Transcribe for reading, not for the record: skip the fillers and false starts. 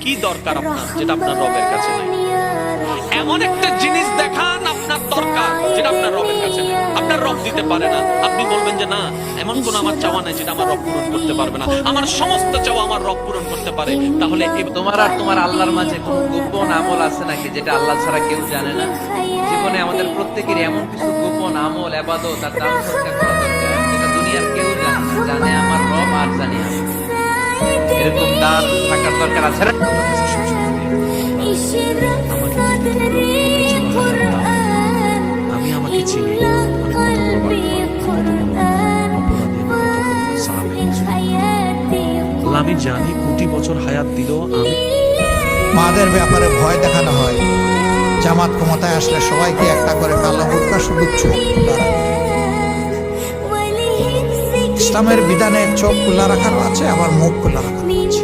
কি দরকার আপনার যেটা আপনার রবের কাছে নাই? এমন একটা জিনিস দেখান আপনার দরকার যেটা আপনার রবের কাছে নাই। আপনার রব দিতে পারে না, আপনি বলবেন যে না, এমন কোন আমার চাওয়া নাই যেটা আমার রব পূরণ করতে পারবে না। আমার সমস্ত চাওয়া আমার রব পূরণ করতে পারে। তাহলে তোমার আর তোমার আল্লাহর মাঝে কোন গোপন আমল আছে নাকি যেটা আল্লাহ ছাড়া কেউ জানে না? জীবনে আমাদের প্রত্যেকের এমন কিছু গোপন আমল, ইবাদত আর দান সদকা করা দরকার যেটা দুনিয়ার কেউ জানে না। জানে আমার রব আর জানি আমি। এরকম দান থাকার দরকার আছে না? আমি আমাকে চিনি, আমি জানি কোটি বছর হায়াত দিল আমি। মাদের ব্যাপারে ভয় দেখানো হয়। জামাত ক্ষমতায় আসলে সবাইকে একটা করে কালো বোরকা, শুধু চোখ খোলা রাখে। ইসলামের বিধানে চোখ খোলা রাখারও আছে, আবার মুখ খোলা রাখারও আছে।